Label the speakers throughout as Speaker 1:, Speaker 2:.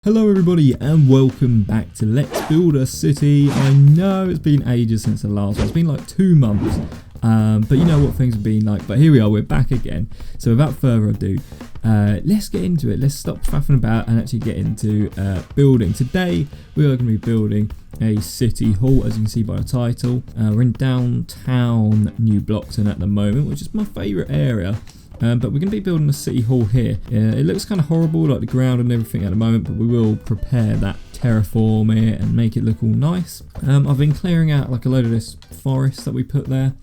Speaker 1: Hello everybody and welcome back to Let's Build a City. I know it's been ages since the last one, it's been like 2 months, but you know what things have been like. But here we are, we're back again. So without further ado, let's get into it. Let's stop faffing about and actually get into building. Today we are going to be building a city hall, as you can see by the title. We're in downtown New Blockton at the moment, which is my favourite area. But we're going to be building a city hall here. It looks kind of horrible, like the ground and everything at the moment, but we will prepare that, terraform it and make it look all nice. I've been clearing out like a load of this forest that we put there.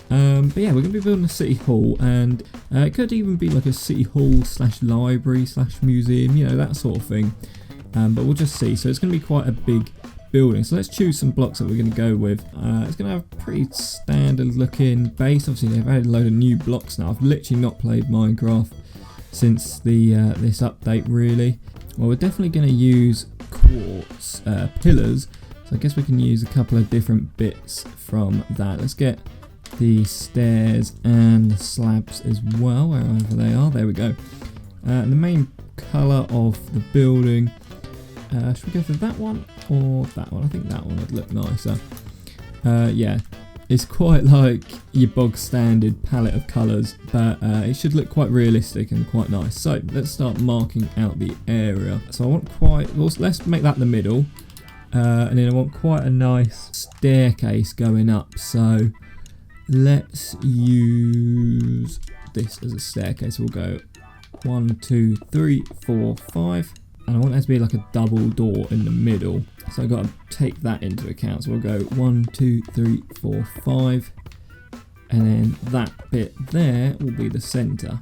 Speaker 1: But yeah, we're going to be building a city hall, and it could even be like a city hall slash library slash museum, you know, that sort of thing. But we'll just see. So it's going to be quite a big building. So let's choose some blocks that we're going to go with. It's going to have a pretty standard looking base. Obviously they've added a load of new blocks now. I've literally not played Minecraft since the this update really. Well, we're definitely going to use quartz pillars, so I guess we can use a couple of different bits from that. Let's get the stairs and the slabs as well, wherever they are. There we go. And the main colour of the building, should we go for that one or that one? I think that one would look nicer. Yeah, it's quite like your bog standard palette of colours, but it should look quite realistic and quite nice. So let's start marking out the area. So I want let's make that the middle, and then I want quite a nice staircase going up. So let's use this as a staircase. We'll go 1, 2, 3, 4, 5. And I want there to be like a double door in the middle, so I've got to take that into account. So we'll go 1, 2, 3, 4, 5, and then that bit there will be the centre.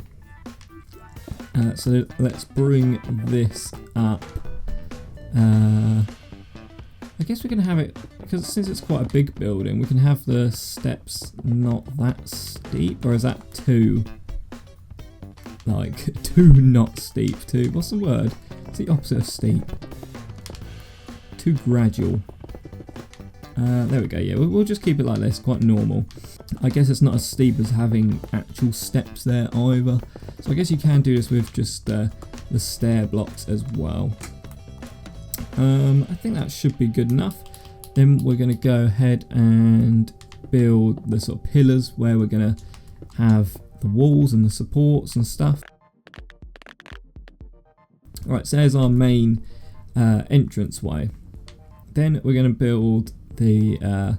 Speaker 1: So let's bring this up. I guess we're going to have it, because since it's quite a big building, we can have the steps not that steep, or is that too, like, too not steep, too, what's the word? It's the opposite of steep. Too gradual. There we go, yeah, we'll just keep it like this, quite normal. I guess it's not as steep as having actual steps there either. So I guess you can do this with just the stair blocks as well. I think that should be good enough. Then we're going to go ahead and build the sort of pillars where we're going to have the walls and the supports and stuff. Right, so there's our main entranceway. Then we're going to build the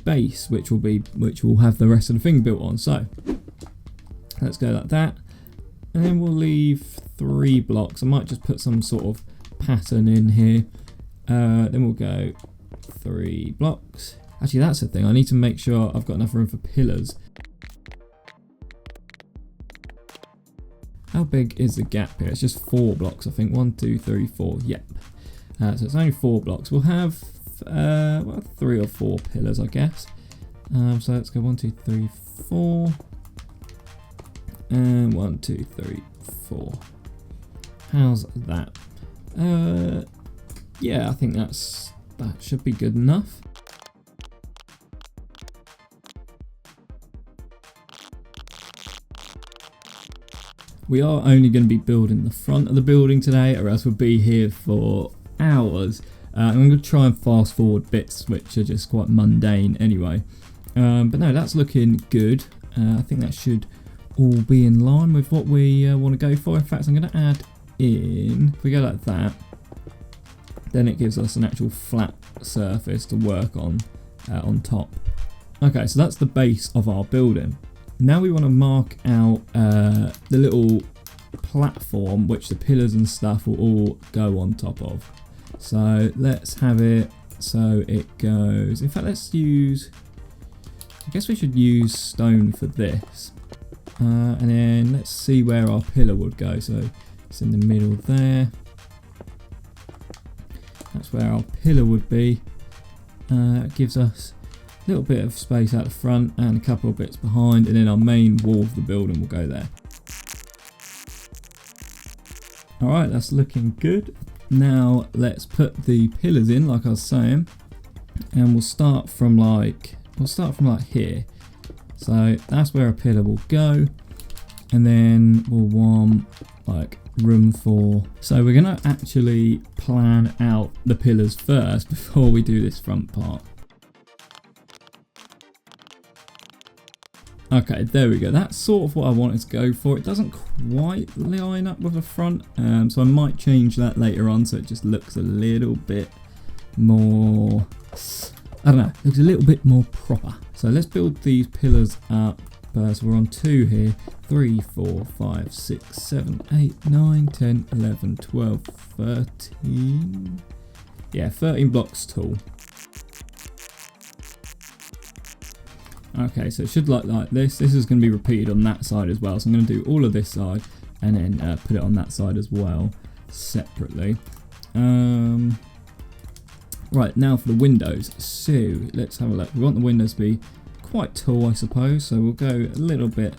Speaker 1: base, which will have the rest of the thing built on. So let's go like that, and then we'll leave 3 blocks. I might just put some sort of pattern in here. Then we'll go 3 blocks. Actually, that's the thing. I need to make sure I've got enough room for pillars. How big is the gap here? It's just 4 blocks, I think. 1, 2, 3, 4. Yep. So it's only 4 blocks. We'll have 3 or 4 pillars, I guess. So let's go 1, 2, 3, 4. And 1, 2, 3, 4. How's that? Yeah, I think that should be good enough. We are only going to be building the front of the building today, or else we'll be here for hours. I'm going to try and fast forward bits which are just quite mundane anyway. But no, that's looking good. I think that should all be in line with what we want to go for. In fact, I'm going to add in, if we go like that, then it gives us an actual flat surface to work on top. Okay, so that's the base of our building. Now we want to mark out the little platform which the pillars and stuff will all go on top of. So let's have it so it goes, in fact let's use, I guess we should use stone for this. And then let's see where our pillar would go. So it's in the middle there. That's where our pillar would be. It gives us a little bit of space out the front and a couple of bits behind, and then our main wall of the building will go there. Alright, that's looking good. Now let's put the pillars in, like I was saying, and we'll start from like here. So that's where a pillar will go, and then we'll want like room for. So we're going to actually plan out the pillars first before we do this front part. Okay, there we go. That's sort of what I wanted to go for. It doesn't quite line up with the front, so I might change that later on so it just looks a little bit more, I don't know, looks a little bit more proper. So let's build these pillars up. So we're on 2 here. 3, 4, 5, 6, 7, 8, 9, 10, 11, 12, 13. Yeah, 13 blocks tall. Okay, so it should look like this. This is going to be repeated on that side as well. So I'm going to do all of this side and then put it on that side as well, separately. Right, now for the windows. So let's have a look. We want the windows to be quite tall, I suppose. So we'll go a little bit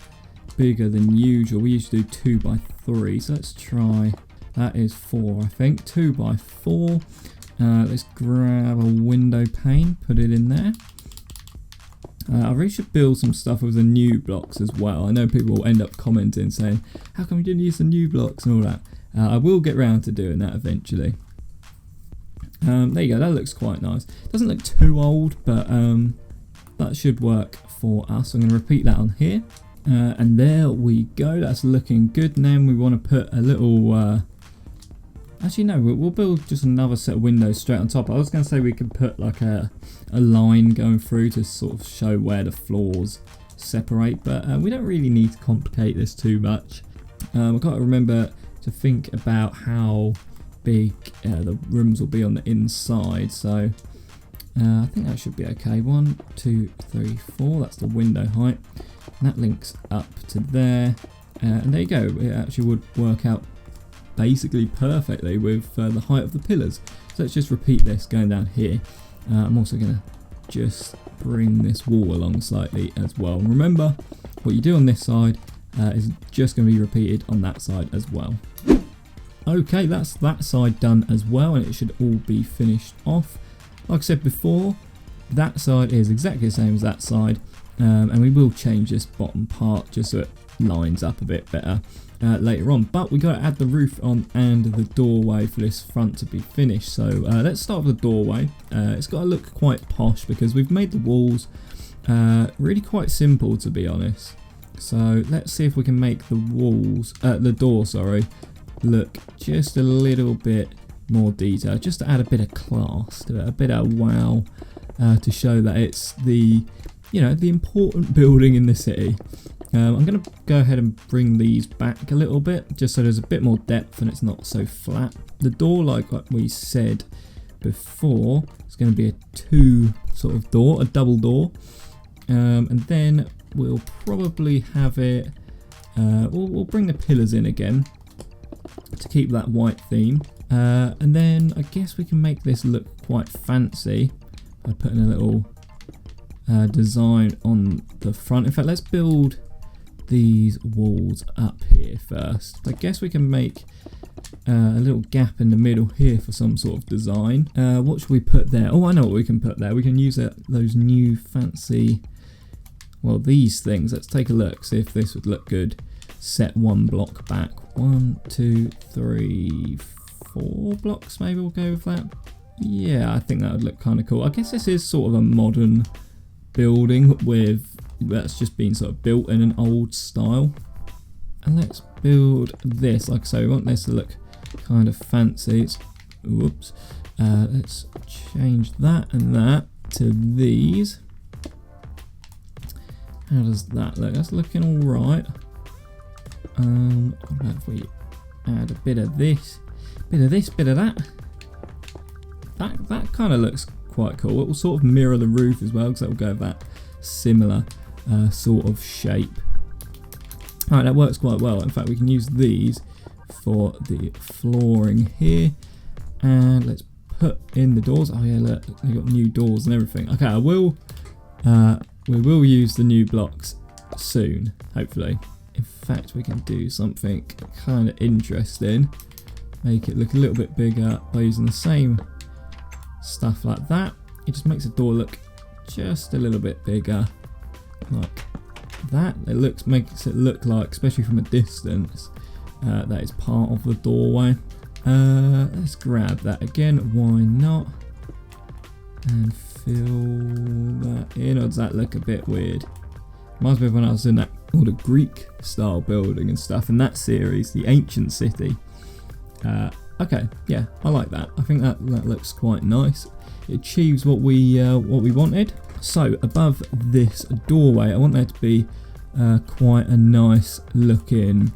Speaker 1: bigger than usual. We usually do 2 by 3. So let's try, that is 4, I think. 2 by 4. Let's grab a window pane, put it in there. I really should build some stuff with the new blocks as well. I know people will end up commenting saying, how come you didn't use the new blocks and all that. I will get round to doing that eventually. There you go, that looks quite nice. Doesn't look too old, but that should work for us. I'm going to repeat that on here. And there we go, that's looking good. Now we want to put a little... Actually, no, we'll build just another set of windows straight on top. I was going to say we could put like a line going through to sort of show where the floors separate, but we don't really need to complicate this too much. I've got to remember to think about how big the rooms will be on the inside, so I think that should be okay. 1, 2, 3, 4, that's the window height, and that links up to there, and there you go. It actually would work out basically perfectly with the height of the pillars. So let's just repeat this going down here. I'm also going to just bring this wall along slightly as well. And remember, what you do on this side is just going to be repeated on that side as well. Okay, that's that side done as well, and it should all be finished off. Like I said before, that side is exactly the same as that side, and we will change this bottom part just so it lines up a bit better later on. But we got to add the roof on and the doorway for this front to be finished. So let's start with the doorway. It's got to look quite posh because we've made the walls really quite simple, to be honest. So let's see if we can make the walls, the door, sorry, look just a little bit more detailed, just to add a bit of class to it, a bit of wow, to show that it's the, you know, the important building in the city. I'm going to go ahead and bring these back a little bit, just so there's a bit more depth and it's not so flat. The door, like we said before, is going to be a 2 sort of door, a double door, and then we'll probably have it, we'll bring the pillars in again to keep that white theme, and then I guess we can make this look quite fancy by putting a little design on the front. In fact, let's build these walls up here first. I guess we can make a little gap in the middle here for some sort of design. What should we put there? Oh, I know what we can put there. We can use those new fancy, well, these things. Let's take a look, see if this would look good. Set 1 block back. 1, 2, 3, 4 blocks, maybe we'll go with that. Yeah, I think that would look kind of cool. I guess this is sort of a modern building with that's just been sort of built in an old style. And let's build this. Like I say, we want this to look kind of fancy. Whoops. Let's change that and that to these. How does that look? That's looking all right. What about if we add a bit of this, bit of this, bit of that? That kind of looks quite cool. It will sort of mirror the roof as well, because that will go with that similar sort of shape. Alright, that works quite well. In fact, we can use these for the flooring here. And let's put in the doors. Oh yeah, look, they've got new doors and everything. Okay, we will use the new blocks soon, hopefully. In fact, we can do something kind of interesting. Make it look a little bit bigger by using the same stuff like that. It just makes the door look just a little bit bigger, like that. Makes it look like, especially from a distance, that is part of the doorway. Let's grab that again, why not? And fill that in, or does that look a bit weird? Reminds me of when I was in that all the Greek style building and stuff in that series, the ancient city. Okay, yeah, I like that. I think that looks quite nice. It achieves what we wanted. So above this doorway, I want there to be quite a nice looking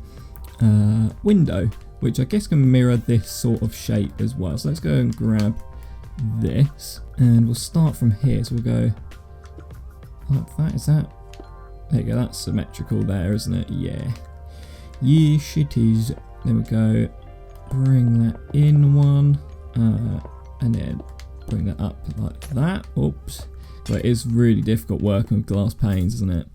Speaker 1: window, which I guess can mirror this sort of shape as well. So let's go and grab this, and we'll start from here. So we'll go like that. Is that? There you go. That's symmetrical there, isn't it? Yeah. Yes, it is. Then we go. Bring that in one, and then bring that up like that. Oops. But it is really difficult working with glass panes, isn't it?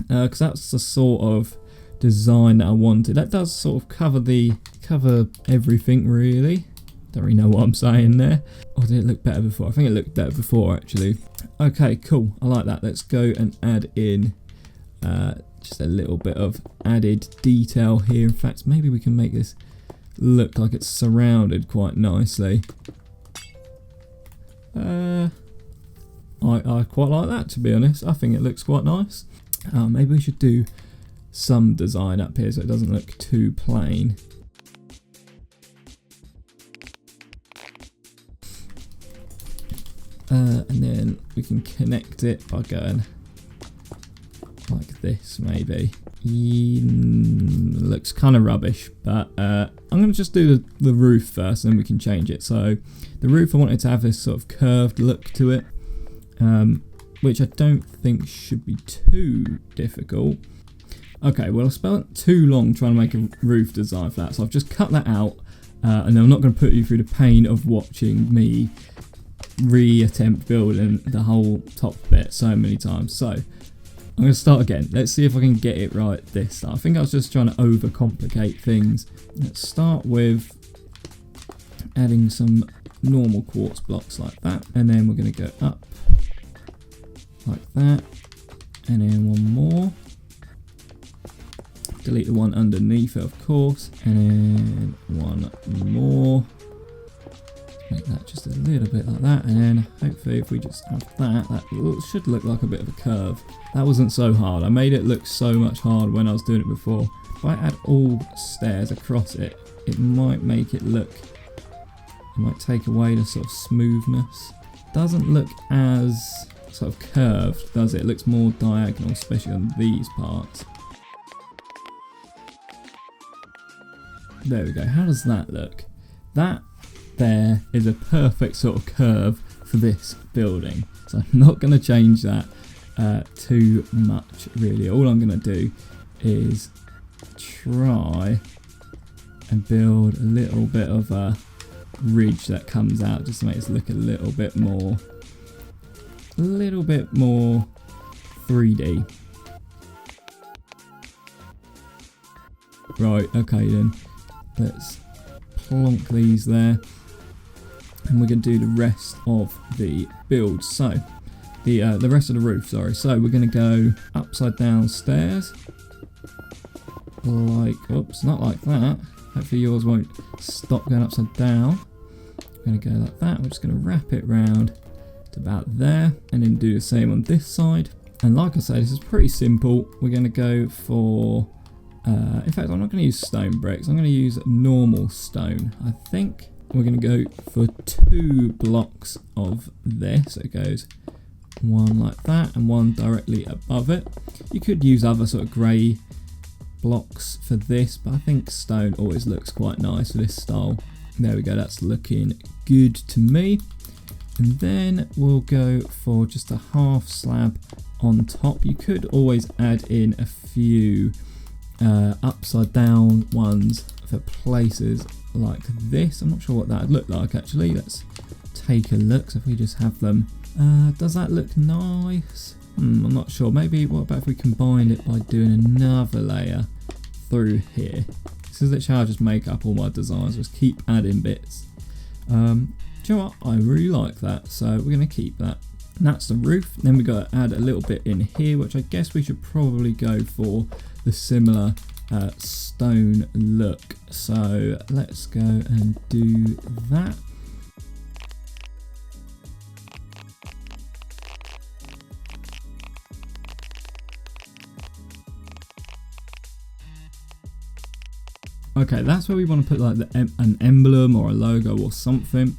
Speaker 1: Because that's the sort of design that I wanted. That does sort of cover everything really. Don't really know what I'm saying there. Or did it look better before? I think it looked better before actually. Okay, cool. I like that. Let's go and add in just a little bit of added detail here. In fact, maybe we can make this look like it's surrounded quite nicely. I quite like that, to be honest. I think it looks quite nice. Maybe we should do some design up here so it doesn't look too plain. And then we can connect it by going like this, maybe. Looks kind of rubbish, but I'm going to just do the roof first and then we can change it. So the roof, I wanted to have this sort of curved look to it, which I don't think should be too difficult. Okay, well I spent too long trying to make a roof design for that, so I've just cut that out, and then I'm not going to put you through the pain of watching me re-attempt building the whole top bit so many times. So I'm going to start again. Let's see if I can get it right this time. I think I was just trying to overcomplicate things. Let's start with adding some normal quartz blocks like that, and then we're going to go up like that, and then one more. Delete the one underneath it, of course, and then one more. Make that just a little bit like that, and then hopefully if we just have that should look like a bit of a curve. That wasn't so hard. I made it look so much harder when I was doing it before. If I add all stairs across it, it might make it look, it might take away the sort of smoothness. Doesn't look as sort of curved, does it? It looks more diagonal, especially on these parts. There we go. How does that look? That there is a perfect sort of curve for this building. So I'm not going to change that too much really. All I'm going to do is try and build a little bit of a ridge that comes out just to make this look a little bit more 3D. Right, okay then. Let's plonk these there. And we're going to do the rest of the build. So, the rest of the roof, sorry. So, we're going to go upside down stairs. Like, oops, not like that. Hopefully yours won't stop going upside down. We're going to go like that. We're just going to wrap it round to about there. And then do the same on this side. And like I say, this is pretty simple. We're going to go for... in fact, I'm not going to use stone bricks. I'm going to use normal stone, I think. We're going to go for 2 blocks of this. So it goes one like that and one directly above it. You could use other sort of grey blocks for this, but I think stone always looks quite nice for this style. There we go, that's looking good to me. And then we'll go for just a half slab on top. You could always add in a few upside down ones for places like this. I'm not sure what that would look like actually. Let's take a look. So if we just have them, does that look nice? I'm not sure. Maybe what about if we combined it by doing another layer through here? This is literally how I just make up all my designs, just keep adding bits. Do you know what? I really like that, so we're going to keep that. And that's the roof. Then we've got to add a little bit in here, which I guess we should probably go for the similar stone look. So let's go and do that. Okay, that's where we want to put like an emblem or a logo or something.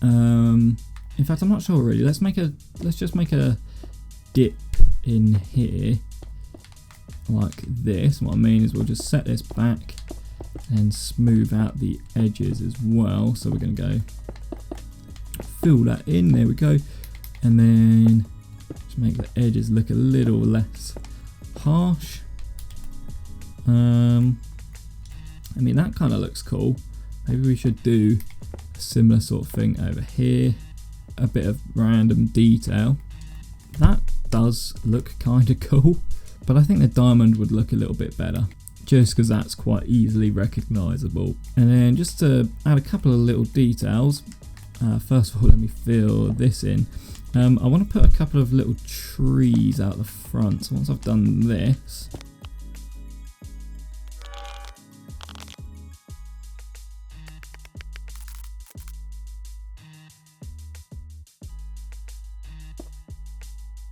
Speaker 1: In fact, I'm not sure really. Let's just make a dip in here like this. What I mean is we'll just set this back and smooth out the edges as well. So we're going to go fill that in. There we go. And then just make the edges look a little less harsh. I mean, that kind of looks cool. Maybe we should do a similar sort of thing over here. A bit of random detail. That does look kind of cool, but I think the diamond would look a little bit better, just because that's quite easily recognisable. And then just to add a couple of little details, first of all, let me fill this in. I want to put a couple of little trees out the front. So once I've done this,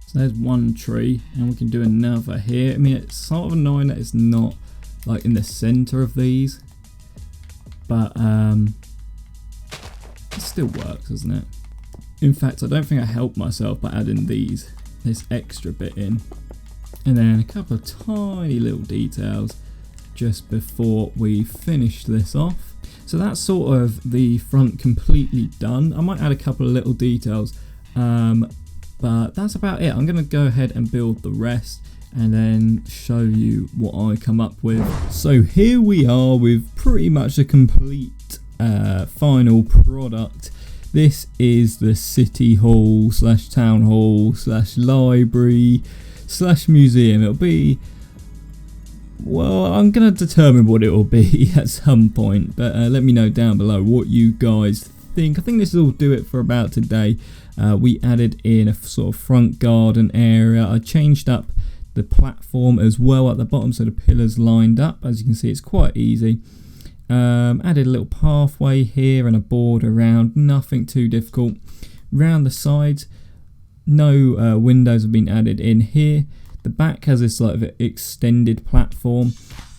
Speaker 1: so there's one tree, and we can do another here. I mean, it's sort of annoying that it's not like in the center of these, but it still works, doesn't it? In fact, I don't think I helped myself by adding this extra bit in. And then a couple of tiny little details just before we finish this off. So that's sort of the front completely done. I might add a couple of little details, but that's about it. I'm going to go ahead and build the rest and then show you what I come up with. So here we are with pretty much a complete final product. This is the city hall / town hall / library / museum. It'll be, well, I'm going to determine what it will be at some point, but let me know down below what you guys think. I think this will do it for about today. We added in a sort of front garden area. I changed up the platform as well at the bottom so the pillars lined up. As you can see, it's quite easy. Added a little pathway here and a border around, nothing too difficult. Round the sides, no windows have been added in here. The back has this sort of extended platform.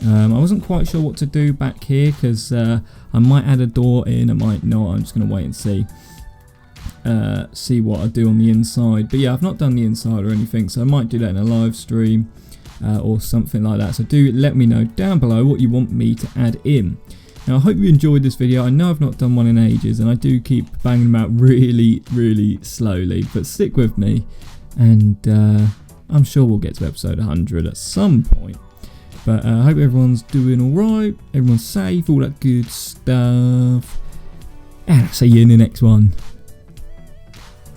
Speaker 1: I wasn't quite sure what to do back here because I might add a door in, I might not. I'm just going to wait and see what I do on the inside. But yeah, I've not done the inside or anything, so I might do that in a live stream or something like that. So do let me know down below what you want me to add in. Now, I hope you enjoyed this video. I know I've not done one in ages, and I do keep banging them out really slowly, but stick with me, and I'm sure we'll get to episode 100 at some point. But I hope everyone's doing alright, everyone's safe, all that good stuff, and I'll see you in the next one.